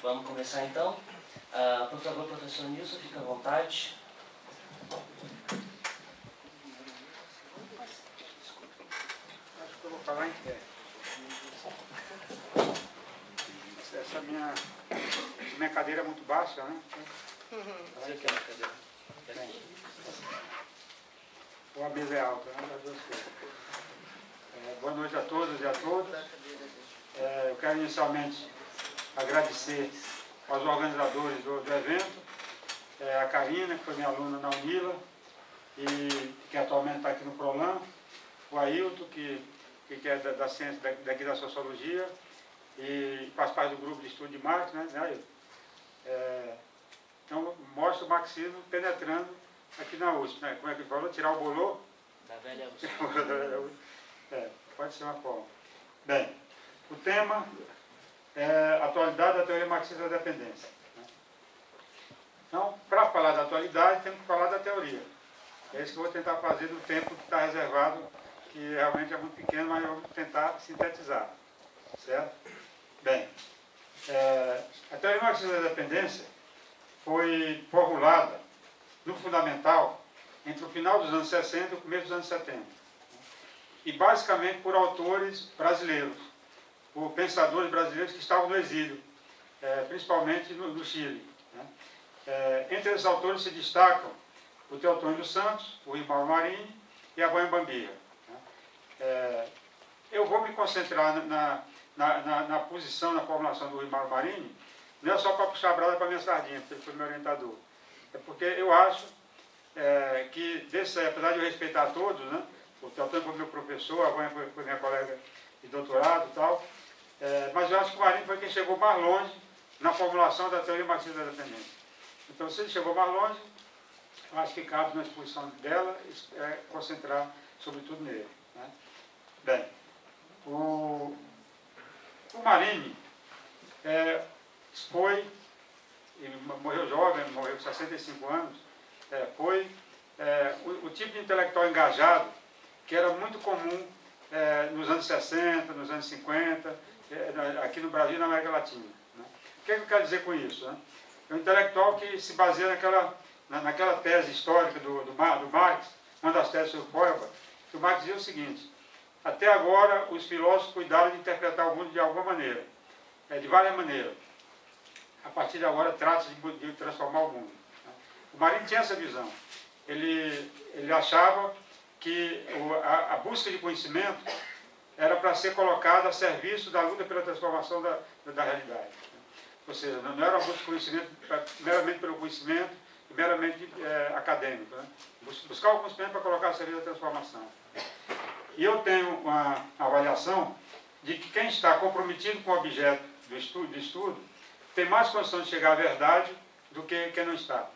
Vamos começar então. Por favor, professor Nilson, fique à vontade. Acho que eu vou falar em pé. Essa minha cadeira é muito baixa, né? Você quer uma cadeira? Ou a mesa é alta, né? As duas coisas. Boa noite a todos e a todas. Eu quero inicialmente agradecer aos organizadores do evento, a Karina, que foi minha aluna na Unila, e que atualmente está aqui no Prolan, o Ailton, que é da ciência daqui da sociologia, e faz parte do grupo de estudo de Marx, né, Ailton? Então, mostra o marxismo penetrando aqui na USP, né? Como é que ele falou? Tirar o bolô? Da velha USP. Pode ser uma forma. Bem, o tema é atualidade da teoria marxista da dependência. Então, para falar da atualidade, temos que falar da teoria. É isso que eu vou tentar fazer no tempo que está reservado, que realmente é muito pequeno, mas eu vou tentar sintetizar. Certo? Bem, a teoria marxista da dependência foi formulada no fundamental entre o final dos anos 60 e o começo dos anos 70. E basicamente por autores brasileiros, por pensadores brasileiros que estavam no exílio, principalmente no Chile. Né? Entre esses autores se destacam o Teotônio dos Santos, o Rui Mauro Marini e a Boehm Bambira. Né? Eu vou me concentrar na posição, na formulação do Rui Mauro Marini, não é só para puxar a brasa para a minha sardinha, porque ele foi meu orientador. É porque eu acho que, apesar de eu respeitar todos, né? O Teotônio foi meu professor, a Boehm foi minha colega de doutorado e tal, mas eu acho que o Marini foi quem chegou mais longe na formulação da teoria marxista da dependência. Então, se ele chegou mais longe, eu acho que cabe na exposição dela concentrar sobretudo nele. Né? Bem, o Marini morreu jovem, morreu com 65 anos, foi o tipo de intelectual engajado que era muito comum nos anos 60, nos anos 50, aqui no Brasil e na América Latina. Né? O que eu quero dizer com isso? Né? É um intelectual que se baseia naquela tese histórica do Marx, uma das teses sobre Feuerbach, que o Marx dizia o seguinte: até agora os filósofos cuidaram de interpretar o mundo de alguma maneira, de várias maneiras. A partir de agora trata-se de transformar o mundo. Né? O Marini tinha essa visão. Ele achava que a busca de conhecimento era para ser colocada a serviço da luta pela transformação da realidade. Ou seja, não era uma busca de conhecimento meramente pelo conhecimento, meramente acadêmico. Né? Buscar o conhecimento para colocar a serviço da transformação. E eu tenho uma avaliação de que quem está comprometido com o objeto do estudo tem mais condição de chegar à verdade do que quem não está.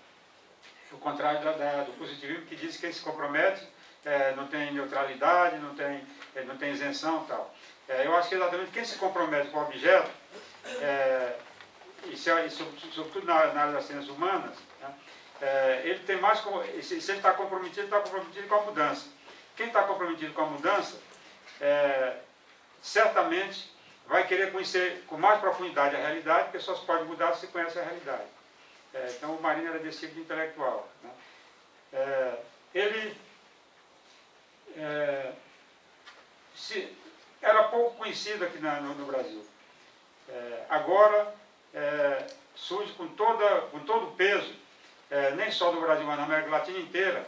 O contrário do positivismo, que diz que quem se compromete não tem neutralidade, não tem isenção e tal. Eu acho que exatamente quem se compromete com o objeto, sobretudo na área das ciências humanas, né, ele tem mais, se ele está comprometido com a mudança. Quem está comprometido com a mudança, certamente vai querer conhecer com mais profundidade a realidade, porque só se pode mudar se conhece a realidade. Então o Marini era desse tipo de intelectual. Né? Ele era pouco conhecido aqui no Brasil. Agora surge com todo o peso, nem só do Brasil, mas na América Latina inteira,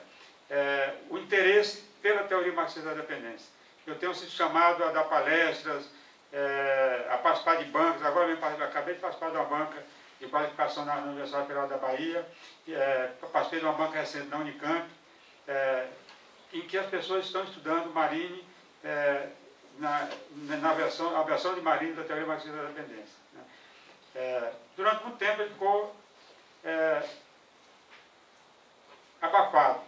o interesse pela teoria marxista da dependência. Eu tenho sido chamado a dar palestras, a participar de bancas. Agora eu acabei de participar de uma banca de qualificação na Universidade Federal da Bahia, participei de uma banca recente na Unicamp, em que as pessoas estão estudando Marini, a versão de Marini da teoria marxista da dependência. Né? Durante muito tempo ele ficou abafado.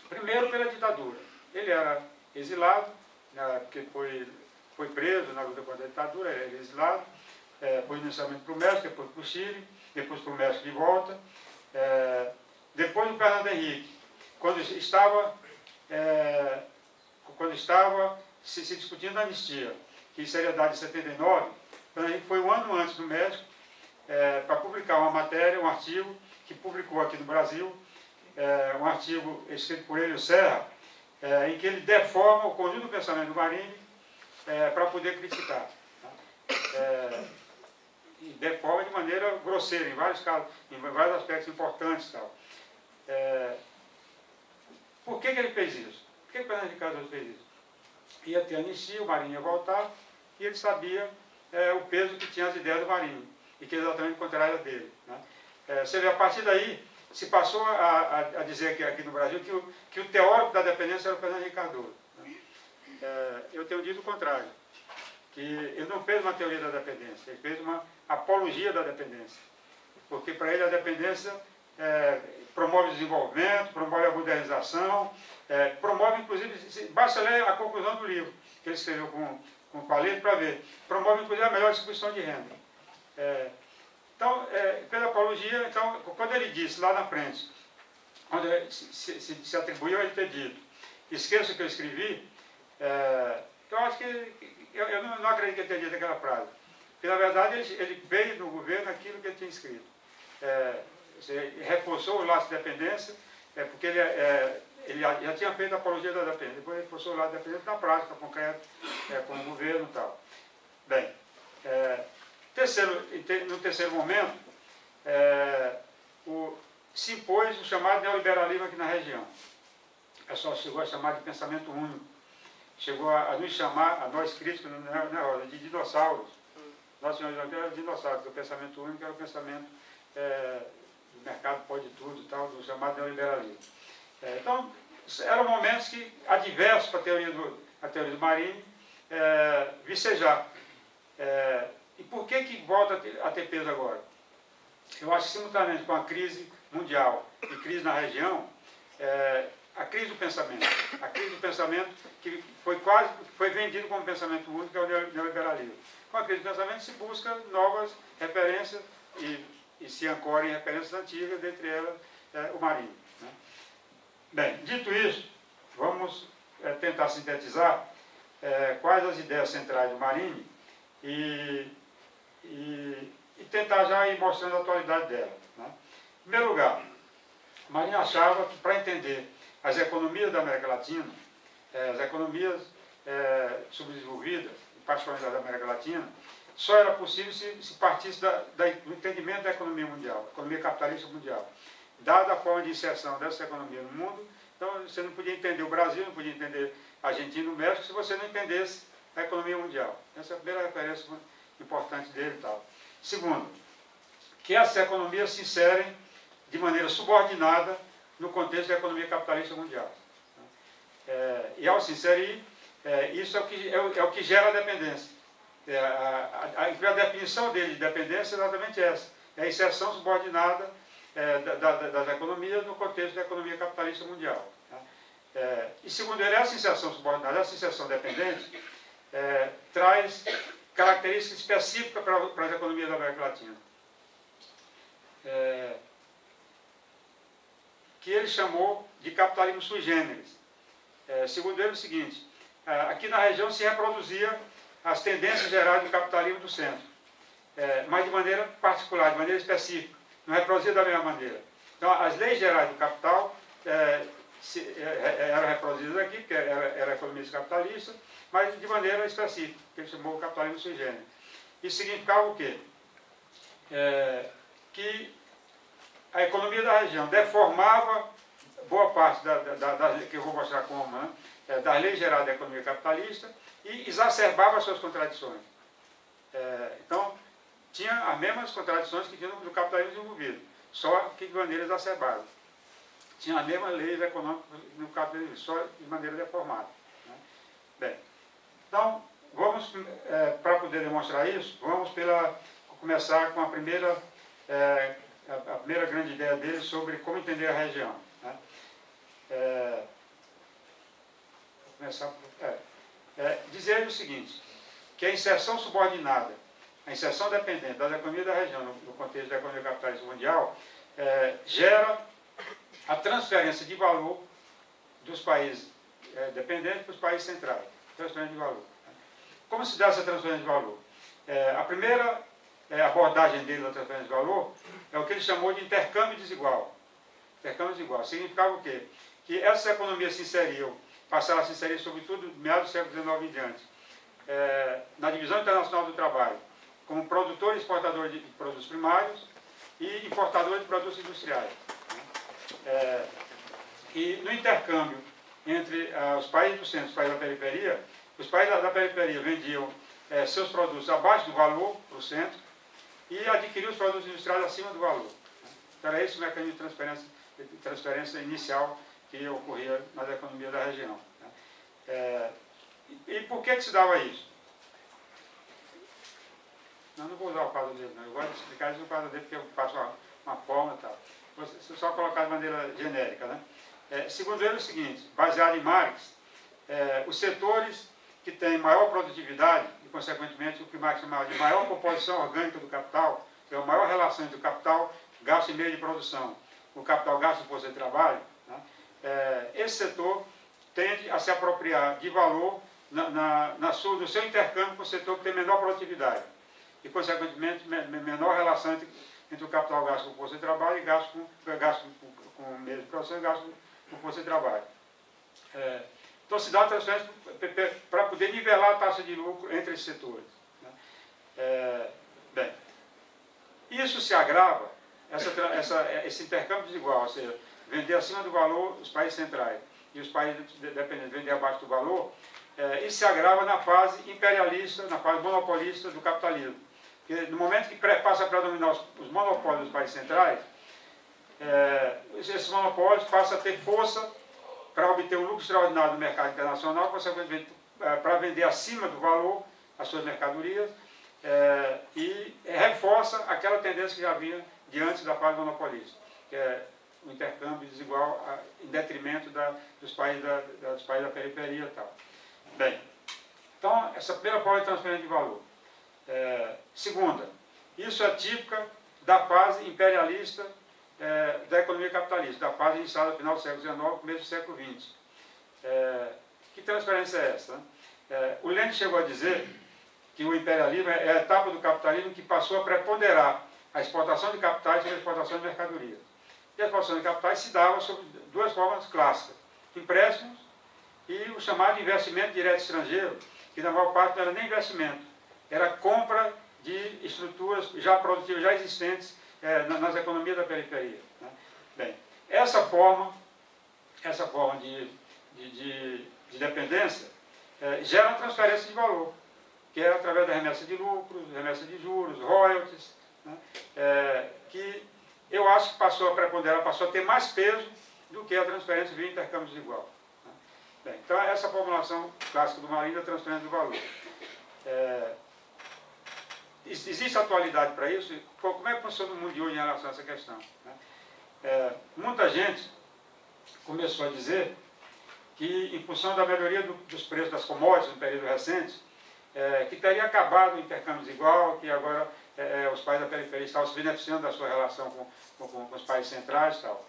Primeiro pela ditadura. Ele era exilado, porque foi preso na luta contra a ditadura, ele era exilado, foi inicialmente para o México, depois para o Chile, depois para o México de volta, depois do Fernando Henrique, quando estava se discutindo a anistia, que seria dada em 79, Fernando Henrique foi um ano antes do México, para publicar uma matéria, um artigo que publicou aqui no Brasil, um artigo escrito por Hélio Serra, em que ele deforma o conjunto do pensamento do Marini para poder criticar. E deforma de maneira grosseira, em vários casos, em vários aspectos importantes. Tal. Por que ele fez isso? Por que o Fernando de Cardoso fez isso? Ia ter anistia, o Marini ia voltar, e ele sabia o peso que tinha as ideias do Marini, e que é exatamente contrária dele. Né? Você vê, a partir daí, se passou a dizer aqui no Brasil que o teórico da dependência era o Fernando Henrique Cardoso. Né? Eu tenho dito o contrário, que ele não fez uma teoria da dependência, ele fez uma apologia da dependência, porque para ele a dependência promove o desenvolvimento, promove a modernização, promove, inclusive, basta ler a conclusão do livro, que ele escreveu com o Palito para ver, promove, inclusive, a melhor distribuição de renda. Então, pela apologia, então, quando ele disse lá na frente, quando se atribuiu a ele ter dito, esqueça o que eu escrevi, eu acho que, eu não acredito que ele tenha dito aquela frase, porque, na verdade, ele veio no governo aquilo que ele tinha escrito. Reforçou o laço de dependência, porque ele já tinha feito a apologia da dependência, depois ele reforçou o laço de dependência na prática concreta, com o governo e tal. Bem, no terceiro momento, se impôs o chamado neoliberalismo aqui na região. O pessoal chegou a chamar de pensamento único, chegou a nos chamar, a nós críticos, de dinossauros. Nós chamamos de dinossauros, o pensamento único era o pensamento o mercado pode tudo e tal, do chamado neoliberalismo. Então, eram momentos que, adversos para a teoria do Marini, vicejar. E por que volta a ter peso agora? Eu acho que, simultaneamente com a crise mundial e crise na região, a crise do pensamento que foi vendido como pensamento único, que é o neoliberalismo. Com a crise do pensamento se busca novas referências e se ancora em referências antigas, dentre elas o Marini. Né? Bem, dito isso, vamos tentar sintetizar quais as ideias centrais do Marini e tentar já ir mostrando a atualidade dela. Né? Em primeiro lugar, Marini achava que para entender as economias da América Latina, as economias subdesenvolvidas, particularmente da América Latina, só era possível se partisse do entendimento da economia mundial, economia capitalista mundial. Dada a forma de inserção dessa economia no mundo, então você não podia entender o Brasil, não podia entender a Argentina e o México se você não entendesse a economia mundial. Essa é a primeira referência importante dele e tal. Segundo, que essas economias se inserem de maneira subordinada no contexto da economia capitalista mundial. E ao se inserir, isso é o que gera a dependência. A definição dele de dependência é exatamente essa, é a inserção subordinada das economias no contexto da economia capitalista mundial. E segundo ele, essa inserção subordinada, essa inserção dependente, traz características específicas para as economias da América Latina, que ele chamou de capitalismo sui generis. Segundo ele, é o seguinte, aqui na região se reproduzia as tendências gerais do capitalismo do centro, mas de maneira particular, de maneira específica, não reproduzia da mesma maneira. Então, as leis gerais do capital eram reproduzidas aqui, porque era a economia capitalista, mas de maneira específica, que ele chamou de capitalismo sui generis. Isso significava o quê? Que a economia da região deformava boa parte que eu vou mostrar como, né, das leis gerais da economia capitalista, e exacerbava as suas contradições. Então, tinha as mesmas contradições que tinha no capitalismo desenvolvido, só que de maneira exacerbada. Tinha as mesmas leis econômicas no capitalismo, só de maneira deformada. Né? Bem, então, vamos, para poder demonstrar isso, vamos começar com a primeira grande ideia dele sobre como entender a região. Né? Vou começar dizer o seguinte, que a inserção subordinada, a inserção dependente da economia da região no contexto da economia capitalista mundial, gera a transferência de valor dos países dependentes para os países centrais. Transferência de valor. Como se dá essa transferência de valor? A primeira a abordagem dele da transferência de valor, é o que ele chamou de intercâmbio desigual. Intercâmbio desigual. Significava o quê? Que essas economias se inseriam, passaram a se inserir, sobretudo, no meados do século XIX em diante, na divisão internacional do trabalho, como produtor e exportador de produtos primários e importador de produtos industriais. E no intercâmbio entre os países do centro e os países da periferia, os países da periferia vendiam seus produtos abaixo do valor para o centro e adquiriam os produtos industriais acima do valor. Então, era esse o mecanismo de transferência inicial que ocorria nas economias da região. E por que se dava isso? Não vou usar o quadro dele, não. Eu gosto de explicar isso no quadro dele, porque eu passo uma forma e tal. Vou só colocar de maneira genérica, né? Segundo ele, é o seguinte: baseado em Marx, os setores que têm maior produtividade, e, consequentemente, o que Marx chamava de maior composição orgânica do capital, que é a maior relação entre o capital gasto e meio de produção, o capital gasto por ser trabalho, né? Esse setor tende a se apropriar de valor no seu intercâmbio com o setor que tem menor produtividade e, consequentemente, menor relação entre o capital gasto com força de trabalho e gasto com meio de produção e gasto com força de trabalho. Então, se dá a transferência para poder nivelar a taxa de lucro entre esses setores, né? Bem, isso se agrava, esse intercâmbio desigual, ou seja, vender acima do valor os países centrais e os países dependentes vender abaixo do valor, isso se agrava na fase imperialista, na fase monopolista do capitalismo. Porque no momento que passa a predominar os monopólios dos países centrais, esses monopólios passam a ter força para obter um lucro extraordinário no mercado internacional, consequentemente para vender acima do valor as suas mercadorias, e reforça aquela tendência que já havia de antes da fase monopolista, que é o intercâmbio desigual em detrimento dos países da periferia e tal. Bem, então, essa primeira forma de transferência de valor. Segunda, isso é típica da fase imperialista da economia capitalista, da fase iniciada no final do século XIX, começo do século XX. Que transferência é essa, né? O Lenin chegou a dizer que o imperialismo é a etapa do capitalismo que passou a preponderar a exportação de capitais sobre a exportação de mercadorias. E a exportação de capitais se dava sob duas formas clássicas: empréstimos e o chamado investimento direto estrangeiro, que na maior parte não era nem investimento, era compra de estruturas já produtivas, já existentes nas economias da periferia, né? Bem, essa forma de dependência gera uma transferência de valor, que é através da remessa de lucros, remessa de juros, royalties, né? Que eu acho que passou a preponderar, passou a ter mais peso do que a transferência via intercâmbio desigual, né? Bem, então, essa formulação clássica do Marinho da transferência do valor. Existe atualidade para isso? Como é que funciona o mundo de hoje em relação a essa questão, né? Muita gente começou a dizer que, em função da melhoria dos preços das commodities no período recente, que teria acabado o intercâmbio desigual, que agora os países da periferia estavam se beneficiando da sua relação com os países centrais e tal.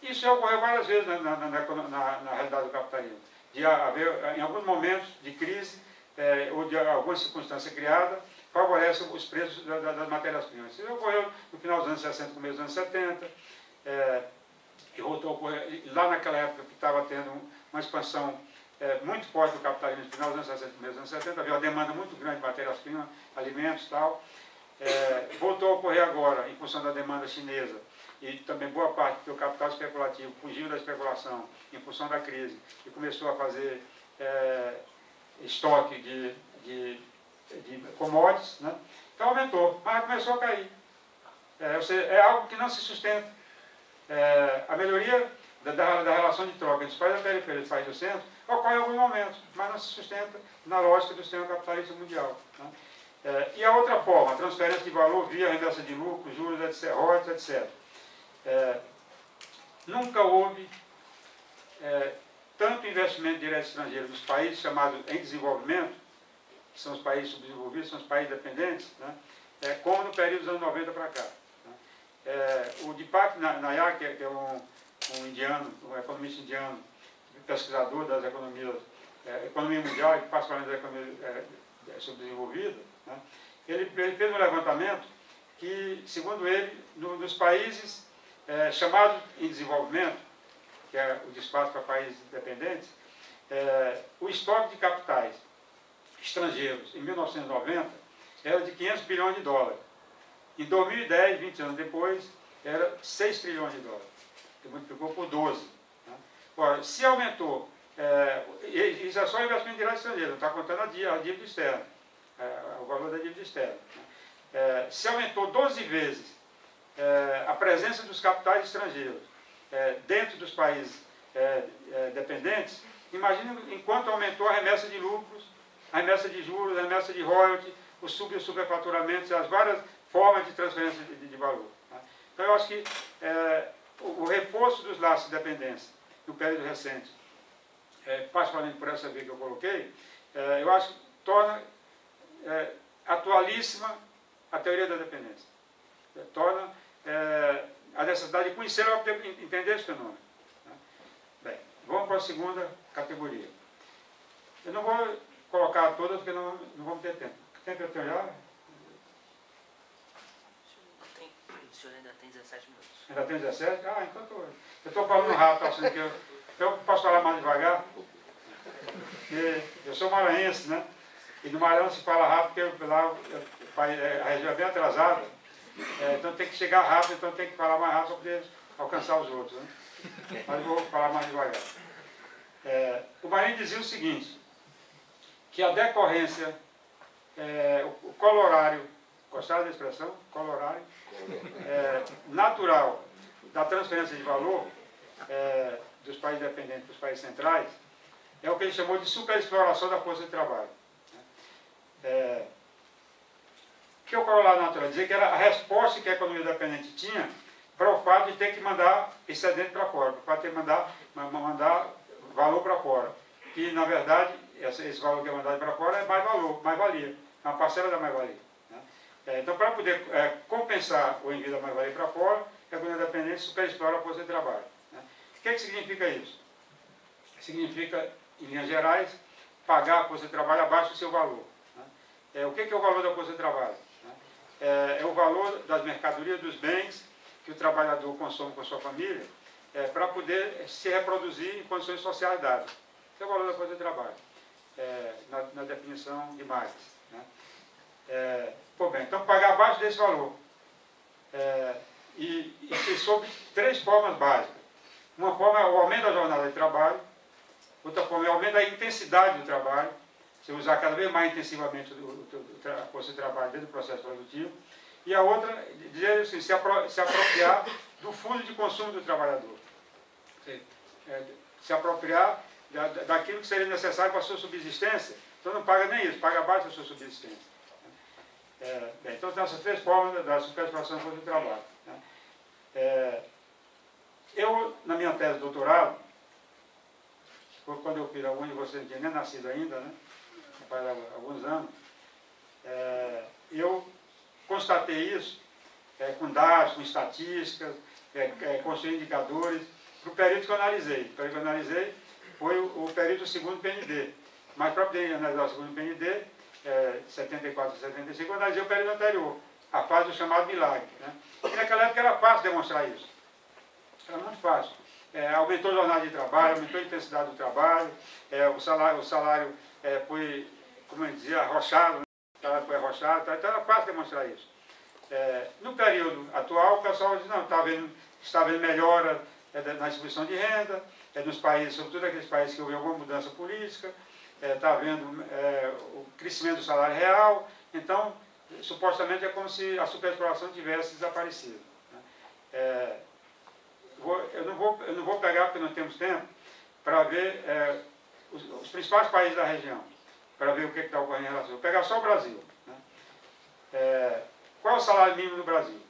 Isso já ocorreu várias vezes na realidade do capitalismo, de haver, em alguns momentos de crise, ou de alguma circunstância criada, favorece os preços das matérias-primas. Isso ocorreu no final dos anos 60, começo dos anos 70, e voltou a ocorrer lá naquela época que estava tendo uma expansão muito forte do capitalismo no final dos anos 60, começo dos anos 70, havia uma demanda muito grande de matérias-primas, alimentos e tal. Voltou a ocorrer agora, em função da demanda chinesa, e também boa parte do capital especulativo fugiu da especulação em função da crise e começou a fazer estoque de commodities, né? Então aumentou, mas começou a cair. Ou seja, é algo que não se sustenta. A melhoria da relação de troca entre os países da periferia e os países do centro ocorre em alguns momentos, mas não se sustenta na lógica do sistema capitalista mundial, né? E a outra forma, a transferência de valor via remessa de lucro, juros, etc., royalties, etc. Nunca houve tanto investimento direto estrangeiro nos países chamados em desenvolvimento, que são os países subdesenvolvidos, são os países dependentes, né? Como no período dos anos 90 para cá, né? O Deepak Nayak, que é um indiano, um economista indiano, pesquisador das economias, economia mundial e particularmente da economia subdesenvolvida, né? Ele fez um levantamento que, segundo ele, nos países chamados em desenvolvimento, que é o espaço para países dependentes, o estoque de capitais estrangeiros em 1990 era de 500 bilhões de dólares. Em 2010, 20 anos depois, era 6 trilhões de dólares, que multiplicou por 12. Né? Ora, se aumentou, isso é só investimento direto estrangeiro, não está contando a dívida externa, o valor da dívida externa. Né? Se aumentou 12 vezes a presença dos capitais estrangeiros dentro dos países dependentes, imagine enquanto aumentou a remessa de lucros, a remessa de juros, a remessa de royalties, os superfaturamentos, as várias formas de transferência de valor. Tá? Então, eu acho que o reforço dos laços de dependência no período recente, particularmente por essa via que eu coloquei, eu acho que torna atualíssima a teoria da dependência. Torna a necessidade de conhecer para poder entender esse fenômeno. Tá? Bem, vamos para a segunda categoria. Eu não vou colocar todas, porque não vamos ter tempo. Tem tempo eu já? O senhor ainda tem 17 minutos. Ainda tem 17? Ah, então eu estou falando rápido, achando que eu posso falar mais devagar. Porque eu sou maranhense, né? E no Maranhão se fala rápido, porque lá a região é bem atrasada. Então tem que chegar rápido, então tem que falar mais rápido para poder alcançar os outros. Né? Mas eu vou falar mais devagar. O Marinho dizia o seguinte, que a decorrência, o colorário, gostaram da expressão? Colorário? Natural da transferência de valor dos países dependentes para os países centrais, é o que ele chamou de superexploração da força de trabalho. O que o corolário natural dizia que era a resposta que a economia dependente tinha para o fato de ter que mandar excedente para fora, para o fato de ter que mandar valor para fora. Que, na verdade, esse valor que é mandado para fora é mais valor, mais-valia, é uma parcela da mais-valia. Né? Então, para poder compensar o envio da mais-valia para fora, a economia dependente superexplora a força de trabalho. Né? O que significa isso? Significa, em linhas gerais, pagar a força de trabalho abaixo do seu valor. Né? O que é o valor da força de trabalho? É o valor das mercadorias, dos bens que o trabalhador consome com a sua família para poder se reproduzir em condições sociais dadas. Esse é o valor da força de trabalho, na definição de Marx. Né? Bem, então pagar abaixo desse valor. E sob 3 formas básicas. Uma forma é o aumento da jornada de trabalho, outra forma é o aumento da intensidade do trabalho, se usar cada vez mais intensivamente a força de trabalho dentro do processo produtivo, e a outra, dizer assim, se apropriar do fundo de consumo do trabalhador. Se apropriar daquilo que seria necessário para a sua subsistência, então não paga nem isso, paga abaixo da sua subsistência. Bem, então tem essas 3 formas da superexploração da força de trabalho. Né? Eu, na minha tese de doutorado, quando eu fiz, alguns de vocês não tinham nem nascido ainda, né? Faz alguns anos, eu constatei isso com dados, com estatísticas, construí indicadores para o período que eu analisei. O período que eu analisei foi o período do segundo PND. Mas para poder analisar o segundo PND, 74 e 75, eu analisei o período anterior, a fase do chamado milagre. Né? E naquela época era fácil demonstrar isso. Era muito fácil. Aumentou a jornada de trabalho, aumentou a intensidade do trabalho, o salário foi, como eu dizia, arrochado, né? O salário foi arrochado, então era fácil demonstrar isso. No período atual, o pessoal diz, não, está vendo melhora na distribuição de renda, nos países, sobretudo aqueles países que houve alguma mudança política, está havendo o crescimento do salário real, então, supostamente é como se a superexploração tivesse desaparecido. Né? Eu não vou pegar, porque não temos tempo, para ver os principais países da região, para ver o que está ocorrendo em relação. Vou pegar só o Brasil. Né? Qual é o salário mínimo no Brasil?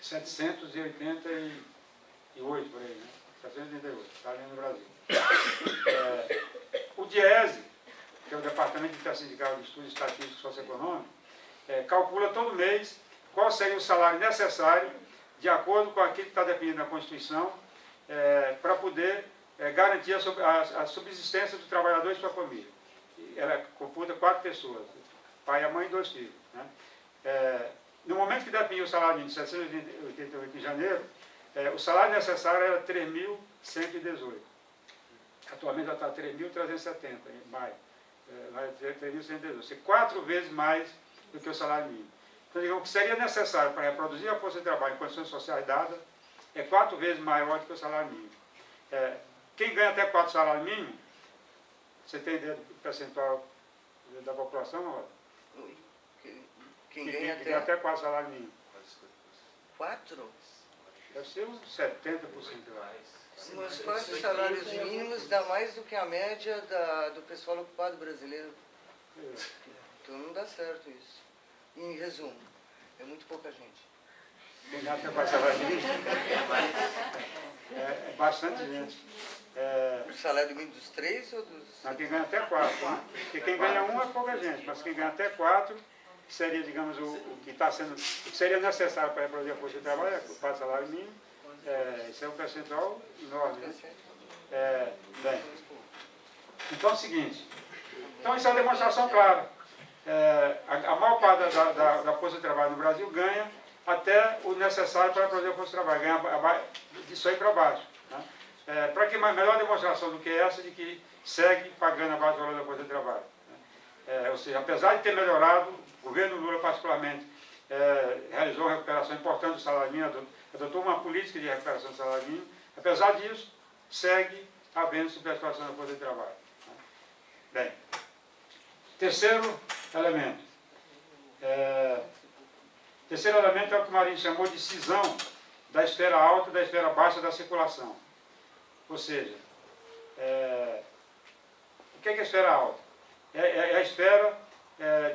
788, por aí, né? 788, salário mínimo no Brasil. O DIESE, que é o Departamento Intersindical de Estudos Estatísticos e Socioeconômicos, calcula todo mês qual seria o salário necessário de acordo com aquilo que está definido na Constituição, para poder garantir a subsistência do trabalhador e sua família. Ela computa 4 pessoas, pai e a mãe e 2 filhos. Né? No momento que definiu o salário mínimo de 788 em janeiro, o salário necessário era 3.118. Atualmente já está 3.370 em maio. 3.118. Ou seja, 4 vezes mais do que o salário mínimo. Então, digamos, o que seria necessário para reproduzir a força de trabalho em condições sociais dadas é 4 vezes maior do que o salário mínimo. Quem ganha até 4 salários mínimos, você tem ideia do percentual da população, não? Quem ganha até 4 salários mínimos. 4? Deve ser uns 70%. Mas 4 salários mínimos dá mais do que a média do pessoal ocupado brasileiro. Então não dá certo isso. Em resumo, é muito pouca gente. Quem ganha até 4 salários mínimos é bastante gente. O salário mínimo dos 3 ou dos... Não, quem ganha até 4. Né? Porque quem ganha 1 é pouca gente, mas quem ganha até 4 seria, digamos, o que está sendo, o que seria necessário para reproduzir a força de trabalho, é 4 salários mínimos. Isso é um percentual enorme. Né? Bem, então é o seguinte. Então isso é uma demonstração clara. A maior parte da força de trabalho no Brasil ganha até o necessário para reproduzir a força de trabalho, ganha disso aí para baixo. Né? Para que melhor demonstração do que essa de que segue pagando abaixo do valor da força de trabalho. Ou seja, apesar de ter melhorado, o governo Lula particularmente realizou uma recuperação importante do salário mínimo, adotou uma política de recuperação do salário mínimo, apesar disso, segue havendo superexploração da força de trabalho. Bem, terceiro elemento. Terceiro elemento é o que o Marinho chamou de cisão da esfera alta e da esfera baixa da circulação. Ou seja, o que é a esfera alta? É a esfera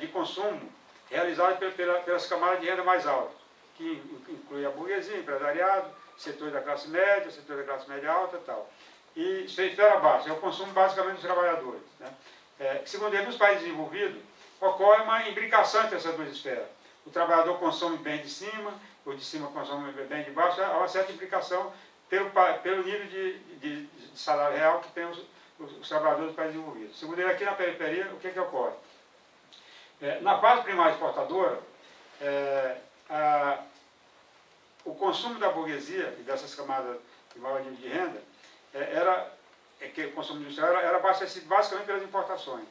de consumo realizada pelas camadas de renda mais altas, que inclui a burguesia, empresariado, setores da classe média, setor da classe média alta e tal. E esfera baixa é o consumo basicamente dos trabalhadores. Né? Segundo ele, nos países desenvolvidos, ocorre uma imbricação entre essas duas esferas. O trabalhador consome bem de cima, o de cima consome bem de baixo, há uma certa implicação pelo nível de salário real que tem os trabalhadores dos países desenvolvidos. Segundo ele, aqui na periferia, o que ocorre? Na fase primária exportadora, o consumo da burguesia e dessas camadas de maior nível de renda que o consumo industrial era abastecido basicamente pelas importações.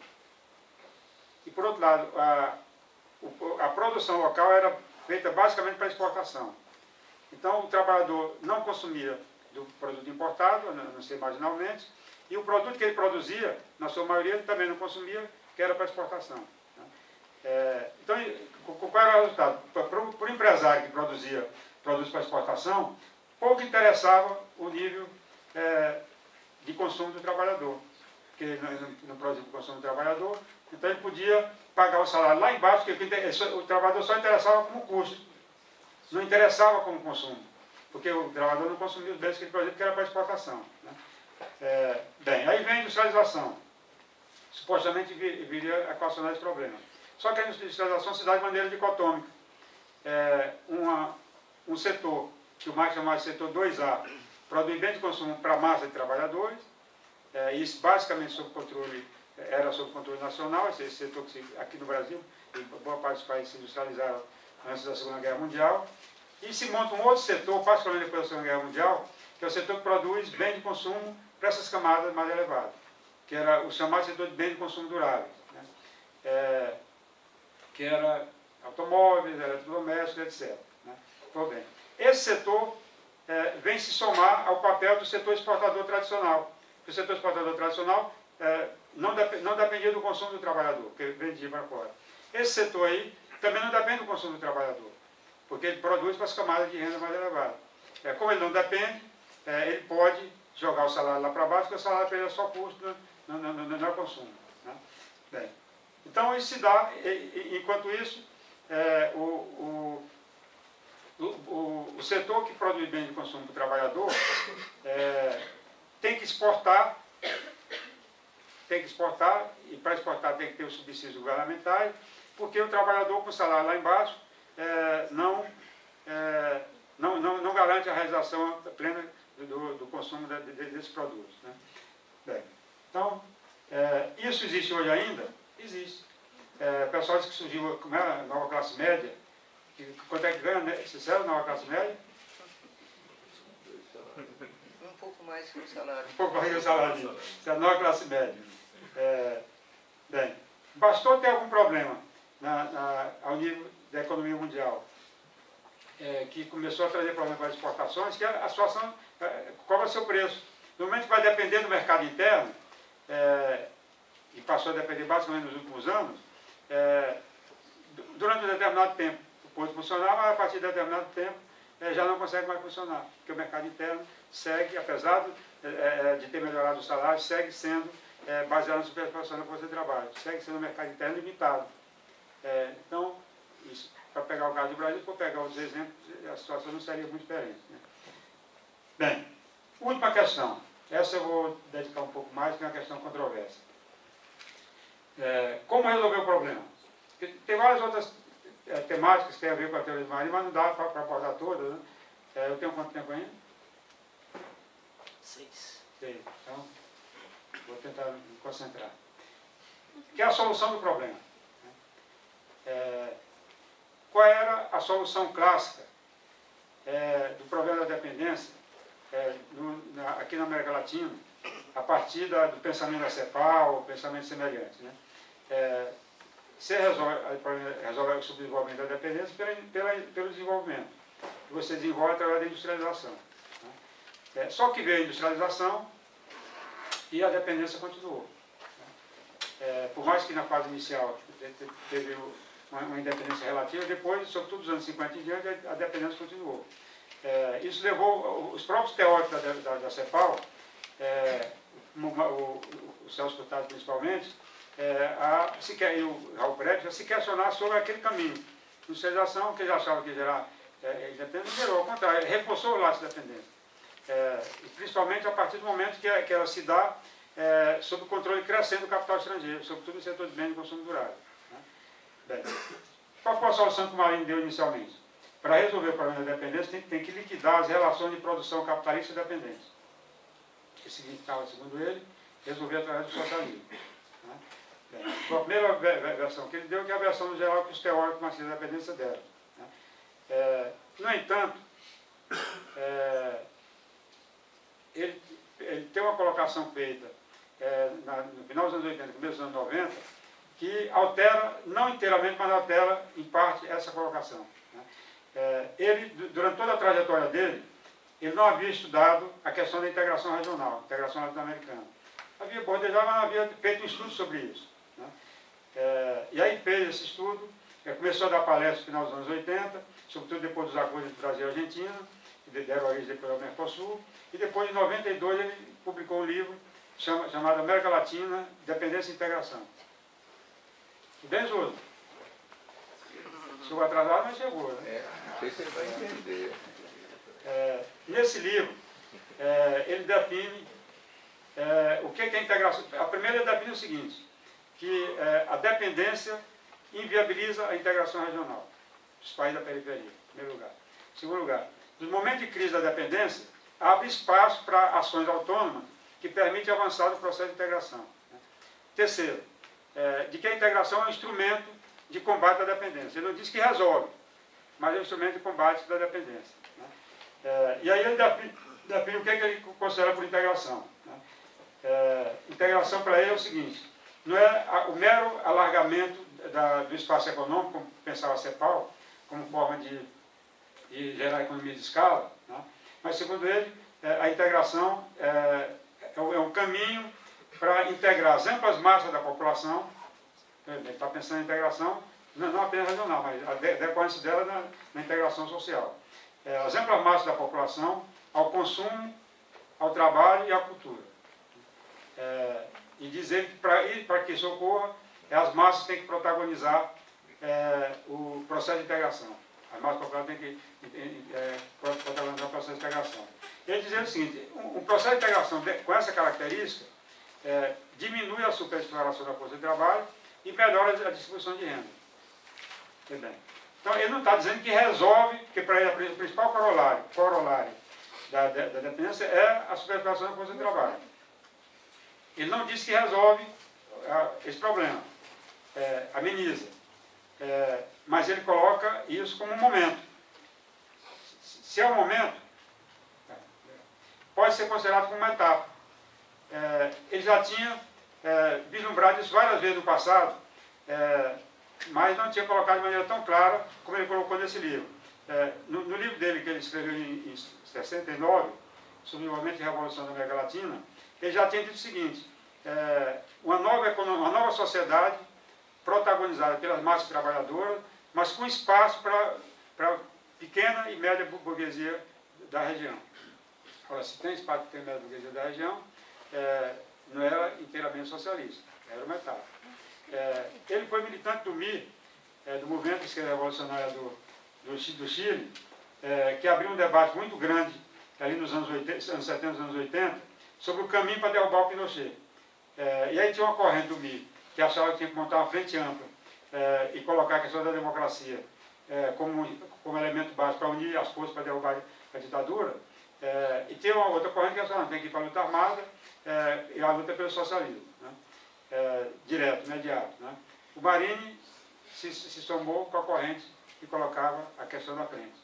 E, por outro lado, a produção local era feita basicamente para exportação. Então, o trabalhador não consumia do produto importado, não sei marginalmente, e o produto que ele produzia, na sua maioria, ele também não consumia, que era para exportação. Então, qual era o resultado? Para o empresário que produzia produtos para exportação, pouco interessava o nível de consumo do trabalhador, porque ele não produzia para o consumo do trabalhador, então ele podia pagar o salário lá embaixo, porque o trabalhador só interessava como custo, não interessava como consumo, porque o trabalhador não consumia os bens que ele produzia, porque era para exportação. Né? Bem, aí vem a industrialização, supostamente viria a equacionar esse problema. Só que a industrialização se dá de maneira dicotômica. Um setor, que o Marx chamava de setor 2A, produz bem de consumo para a massa de trabalhadores, isso basicamente era sob controle nacional, esse setor que aqui no Brasil, em boa parte dos países se industrializaram antes da Segunda Guerra Mundial, e se monta um outro setor, particularmente depois da Segunda Guerra Mundial, que é o setor que produz bem de consumo para essas camadas mais elevadas, que era o chamado setor de bem de consumo duráveis, né? Que era automóveis, eletrodomésticos, etc. Né? Então, bem, esse setor vem se somar ao papel do setor exportador tradicional. O setor exportador tradicional não dependia do consumo do trabalhador, que ele vendia para fora. Esse setor aí também não depende do consumo do trabalhador, porque ele produz para as camadas de renda mais elevadas. Como ele não depende, ele pode jogar o salário lá para baixo, porque o salário para ele é só custo, não é consumo. Né? Bem, então isso se dá, enquanto isso, o setor que produz bem de consumo para o trabalhador tem que exportar, e para exportar tem que ter os subsídios governamentais, porque o trabalhador com salário lá embaixo não garante a realização plena do consumo desses produtos. Né? Bem, então, isso existe hoje ainda? Existe. O pessoal diz que surgiu como é, a nova classe média. Quanto é que ganha, né? Sincero, a nova classe média? Um pouco mais que o salário. Um pouco mais que o salário. Isso é a nova classe média. Bem, bastou ter algum problema ao nível da economia mundial, que começou a trazer problemas para as exportações, que a situação cobra seu preço. No momento que vai depender do mercado interno, e passou a depender basicamente nos últimos anos, durante um determinado tempo pode funcionar, mas a partir de determinado tempo já não consegue mais funcionar, porque o mercado interno segue, apesar de ter melhorado o salário, segue sendo baseado na superexploração da força de trabalho, segue sendo um mercado interno limitado. Então, isso, para pegar o caso do Brasil, se for pegar outros exemplos, a situação não seria muito diferente, né? Bem, última questão. Essa eu vou dedicar um pouco mais, que é uma questão controversa. Como resolver o problema? Porque tem várias outras temáticas que têm a ver com a teoria do Marinho, mas não dá para abordar todas, né? Eu tenho quanto tempo ainda? 6. Sei. Então, vou tentar me concentrar. Que é a solução do problema. Qual era a solução clássica do problema da dependência aqui na América Latina, a partir do pensamento da CEPAL, o pensamento semelhante, né? Você resolve o subdesenvolvimento da dependência pelo desenvolvimento, que você desenvolve através da industrialização, né? Só que veio a industrialização e a dependência continuou. Por mais que na fase inicial teve uma independência relativa, depois, sobretudo dos anos 50 em diante, a dependência continuou. Isso levou os próprios teóricos da CEPAL, o Celso Furtado principalmente, e o Raul Peretti, a se questionar sobre aquele caminho. Industrialização, que eles achavam que ia gerar independência, gerou, ao contrário, reforçou o laço de dependência. Principalmente a partir do momento que ela se dá sob o controle crescente do capital estrangeiro, sobretudo no setor de bens de consumo durável. Bem, qual foi a solução que o Marinho deu inicialmente? Para resolver o problema da dependência, tem que liquidar as relações de produção capitalista e dependência. Isso significava, segundo ele, resolver através do socialismo. Bem, a primeira versão que ele deu, que é a versão no geral que os teóricos marxistas da dependência deram. No entanto, ele tem uma colocação feita no final dos anos 80, começo dos anos 90, que altera, não inteiramente, mas altera em parte essa colocação. Ele, durante toda a trajetória dele, ele não havia estudado a questão da integração regional, integração latino-americana. Havia bordejado, mas não havia feito um estudo sobre isso. E aí fez esse estudo, começou a dar palestras no final dos anos 80, sobretudo depois dos acordos entre Brasil e Argentina, que deram origem depois ao Mercosul, e depois, em 92, ele publicou um livro chamado América Latina, Dependência e Integração. Bem, Júlio? Chegou atrasado, mas chegou, né? Não sei se você vai entender. Nesse livro, ele define o que é integração. A primeira ele define o seguinte, que a dependência inviabiliza a integração regional dos países da periferia, em primeiro lugar. Em segundo lugar, no momento de crise da dependência, abre espaço para ações autônomas que permitem avançar no processo de integração. Terceiro, de que a integração é um instrumento de combate à dependência. Ele não diz que resolve, mas é um instrumento de combate da dependência. E aí ele define o que ele considera por integração. Integração para ele é o seguinte, não é o mero alargamento do espaço econômico, como pensava a CEPAL, como forma de gerar economia de escala, mas segundo ele, a integração é um caminho para integrar as amplas massas da população. Ele está pensando em integração não apenas regional, mas a decorrência dela na integração social. As amplas massas da população ao consumo, ao trabalho e à cultura. E dizer que para que isso ocorra, as massas têm que protagonizar o processo de integração. As massas populares têm que protagonizar o processo de integração. Ele dizia o seguinte, um processo de integração com essa característica diminui a superexploração da força de trabalho e melhora a distribuição de renda. Entendeu? Então, ele não está dizendo que resolve, porque para ele o principal corolário da dependência é a superexploração da força de trabalho. Ele não disse que resolve esse problema. ameniza. Mas ele coloca isso como um momento. Se é um momento, pode ser considerado como uma etapa. Ele já tinha vislumbrado isso várias vezes no passado, mas não tinha colocado de maneira tão clara como ele colocou nesse livro. No livro dele, que ele escreveu em 69, sobre o movimento de revolução da América Latina, ele já tinha dito o seguinte: uma nova sociedade protagonizada pelas massas trabalhadoras, mas com espaço para pequena e média burguesia da região. Ora, se tem espaço para pequena e média burguesia da região, não era inteiramente socialista, era uma etapa. Ele foi militante do MIR, do Movimento de Esquerda Revolucionária do Chile, que abriu um debate muito grande ali nos anos 70, anos 80, sobre o caminho para derrubar o Pinochet. E aí tinha uma corrente do MIR, que achava que tinha que montar uma frente ampla e colocar a questão da democracia como elemento básico para unir as forças para derrubar a ditadura. E tem uma outra corrente que achava que tem que ir para a luta armada e a luta pelo socialismo, né? Direto, imediato. Né? O Marini se somou com a corrente que colocava a questão da frente.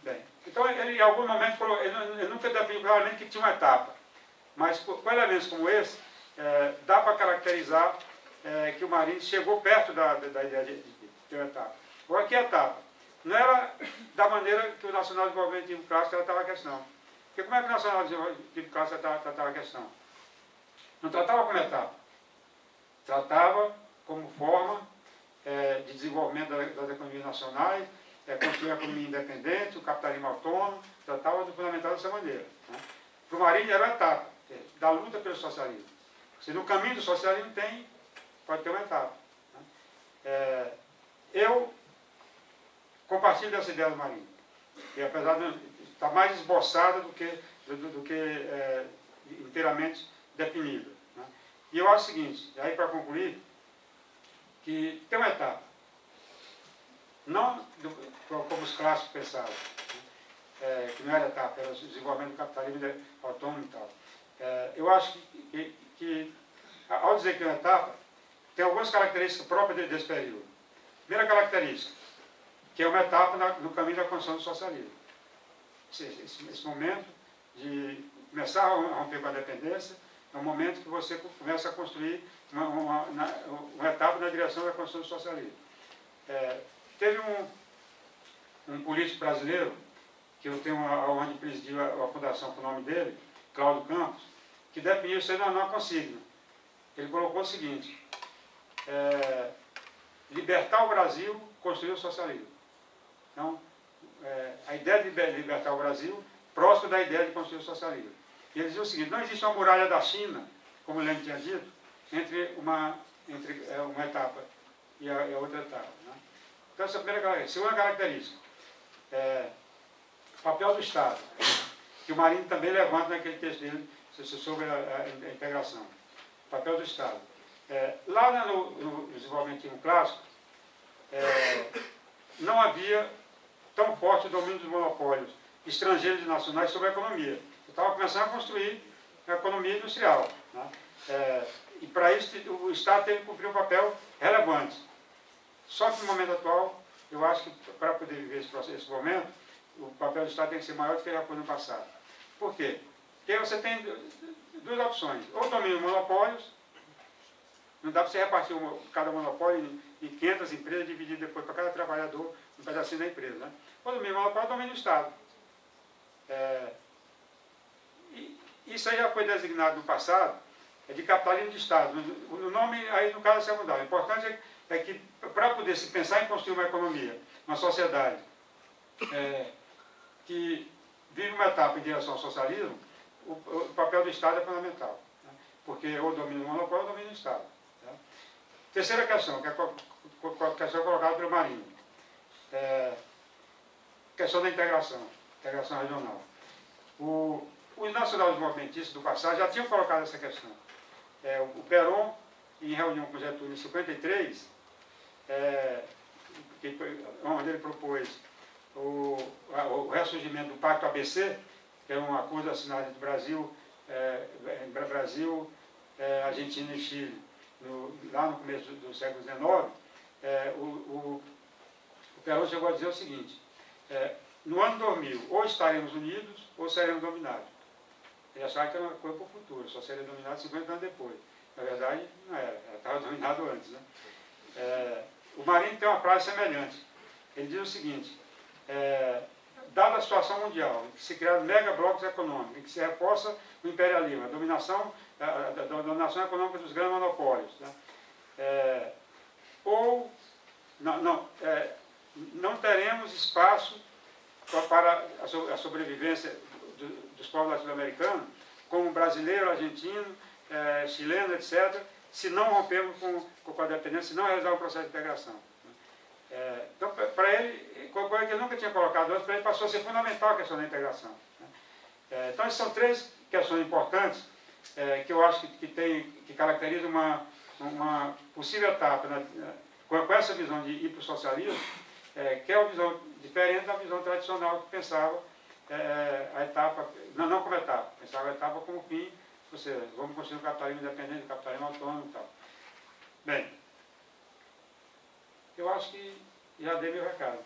Bem, então ele em algum momento falou, ele nunca definiu claramente que tinha uma etapa, mas com elementos como esse, dá para caracterizar que o Marini chegou perto da ideia de ter uma etapa. Agora, que etapa? Não era da maneira que o Nacional Desenvolvimento Clássico tratava a questão. Porque como é que o Nacional Desenvolvimento Clássico tratava a questão? Não tratava como etapa. Tratava como forma de desenvolvimento das economias nacionais, construir a economia independente, o capitalismo autônomo, tratava do fundamental dessa maneira. Né? Para o Marini era uma etapa da luta pelo socialismo. Se no caminho do socialismo pode ter uma etapa. Né? Eu compartilho dessa ideia do Marini, que apesar de estar mais esboçada do que inteiramente definida. Né? E eu acho o seguinte, aí para concluir, que tem uma etapa, não como os clássicos pensavam, né? Que não era etapa, era o desenvolvimento do capitalismo autônomo e tal. Eu acho que ao dizer que é uma etapa, tem algumas características próprias desse período. Primeira característica, que é uma etapa no caminho da construção do socialismo. Esse momento de começar a romper com a dependência é um momento que você começa a construir uma etapa na direção da construção do socialismo. Teve um político brasileiro, que eu tenho a honra de presidir a fundação com o nome dele, Cláudio Campos, que definiu isso aí numa consigna. Ele colocou o seguinte: libertar o Brasil, construir o socialismo. Então, a ideia de libertar o Brasil, próximo da ideia de construir o socialismo. E ele dizia o seguinte: não existe uma muralha da China, como o Lenin tinha dito, entre uma etapa e a outra etapa. Né? Então, essa é a primeira característica. Segunda característica, o papel do Estado, que o Marini também levanta naquele texto dele sobre a integração. O papel do Estado. Lá no desenvolvimento clássico, não havia tão forte o domínio dos monopólios estrangeiros e nacionais sobre a economia. Estava começando a construir a economia industrial. Né? E para isso o Estado teve que cumprir um papel relevante. Só que no momento atual, eu acho que para poder viver esse momento, o papel do Estado tem que ser maior do que já foi no passado. Por quê? Porque você tem duas opções: ou domínio de monopólios, não dá para você repartir cada monopólio em 500 empresas e dividir depois para cada trabalhador um pedacinho da empresa. Né? Ou domínio de monopólio, domínio do Estado. Isso aí já foi designado no passado de capitalismo de Estado. O nome aí no caso é secundário. O importante é que para poder se pensar em construir uma economia, uma sociedade que vive uma etapa em direção ao socialismo, o papel do Estado é fundamental. Né? Porque ou domínio do monopólio ou domínio do Estado. Tá? Terceira questão, que é a questão colocada pelo Marini. Questão da integração regional. Os nacional-desenvolvimentistas do passado já tinham colocado essa questão. O Perón, em reunião com Getúlio em 53, onde ele propôs o ressurgimento do Pacto ABC, que é um acordo assinado entre Brasil, Argentina e Chile, lá no começo do século XIX, o Perón chegou a dizer o seguinte, no ano 2000, ou estaremos unidos ou seremos dominados. Ele achava que era uma coisa para o futuro, só seria dominado 50 anos depois. Na verdade, não era, estava dominado antes. Né? O Marinho tem uma frase semelhante. Ele diz o seguinte, dada a situação mundial, em que se criaram megablocos econômicos, em que se reforça o imperialismo, a dominação econômica dos grandes monopólios, né? Não teremos espaço para a sobrevivência dos povos latino-americanos, como brasileiro, argentino, chileno, etc., se não rompermos com a dependência, se não realizar o processo de integração. Então, para ele, coisa que ele nunca tinha colocado antes, para ele passou a ser fundamental a questão da integração. Né? Então, essas são três questões importantes que eu acho que caracterizam uma possível etapa, né? Com essa visão de ir para o socialismo, que é uma visão diferente da visão tradicional que pensava a etapa, não como etapa, pensava a etapa como fim, ou seja, vamos construir um capitalismo independente, um capitalismo autônomo e tal. Bem, eu acho que já dei meu recado.